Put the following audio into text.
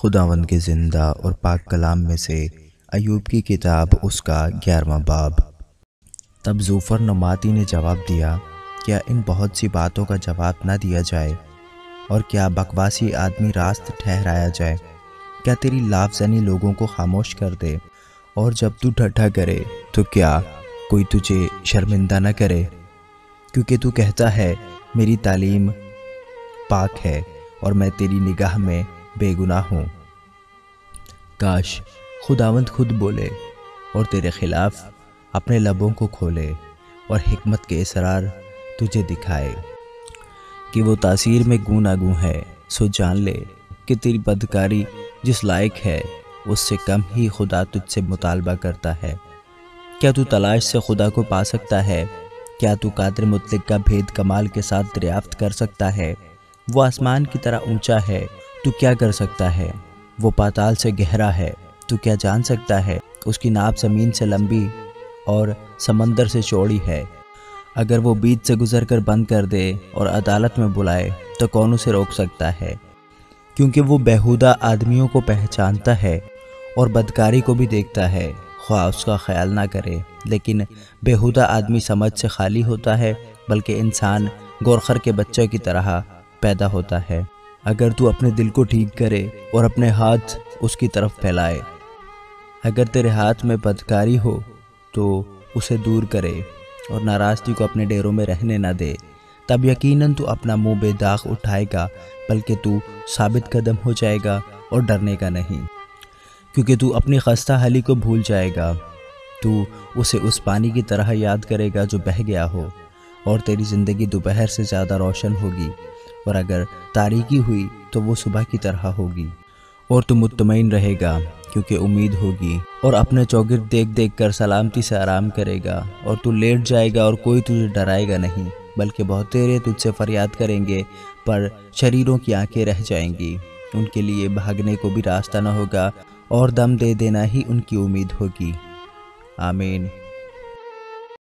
خداوند کے زندہ اور پاک کلام میں سے ایوب کی کتاب اس کا 11واں باب۔ تب زوفر نماتی نے جواب دیا، کیا ان بہت سی باتوں کا جواب نہ دیا جائے؟ اور کیا بکواسی آدمی راست ٹھہرایا جائے؟ کیا تیری لاف زنی لوگوں کو خاموش کر دے؟ اور جب تو ٹھٹھا کرے تو کیا کوئی تجھے شرمندہ نہ کرے؟ کیونکہ تو کہتا ہے میری تعلیم پاک ہے اور میں تیری نگاہ میں بے گناہ ہوں۔ کاش خداوند خود بولے اور تیرے خلاف اپنے لبوں کو کھولے اور حکمت کے اسرار تجھے دکھائے کہ وہ تاثیر میں گوں نہ گوں ہے۔ سو جان لے کہ تیری بدکاری جس لائق ہے اس سے کم ہی خدا تجھ سے مطالبہ کرتا ہے۔ کیا تو تلاش سے خدا کو پا سکتا ہے؟ کیا تو قادر مطلق کا بھید کمال کے ساتھ دریافت کر سکتا ہے؟ وہ آسمان کی طرح اونچا ہے، تو کیا کر سکتا ہے؟ وہ پاتال سے گہرا ہے، تو کیا جان سکتا ہے؟ اس کی ناپ زمین سے لمبی اور سمندر سے چوڑی ہے۔ اگر وہ بیچ سے گزر کر بند کر دے اور عدالت میں بلائے تو کون اسے روک سکتا ہے؟ کیونکہ وہ بیہودہ آدمیوں کو پہچانتا ہے اور بدکاری کو بھی دیکھتا ہے، خواہ اس کا خیال نہ کرے۔ لیکن بیہودہ آدمی سمجھ سے خالی ہوتا ہے، بلکہ انسان گورخر کے بچے کی طرح پیدا ہوتا ہے۔ اگر تو اپنے دل کو ٹھیک کرے اور اپنے ہاتھ اس کی طرف پھیلائے، اگر تیرے ہاتھ میں بدکاری ہو تو اسے دور کرے اور ناراستی کو اپنے ڈیروں میں رہنے نہ دے، تب یقیناً تو اپنا منہ بے داغ اٹھائے گا، بلکہ تو ثابت قدم ہو جائے گا اور ڈرنے کا نہیں، کیونکہ تو اپنی خستہ حالی کو بھول جائے گا۔ تو اسے اس پانی کی طرح یاد کرے گا جو بہہ گیا ہو، اور تیری زندگی دوپہر سے زیادہ روشن ہوگی، اور اگر تاریکی ہوئی تو وہ صبح کی طرح ہوگی۔ اور تو مطمئن رہے گا کیونکہ امید ہوگی، اور اپنے چوگرد دیکھ دیکھ کر سلامتی سے آرام کرے گا، اور تو لیٹ جائے گا اور کوئی تجھے ڈرائے گا نہیں، بلکہ بہتیرے تجھ سے فریاد کریں گے، پر شریروں کی آنکھیں رہ جائیں گی۔ ان کے لیے بھاگنے کو بھی راستہ نہ ہوگا، اور دم دے دینا ہی ان کی امید ہوگی۔ آمین۔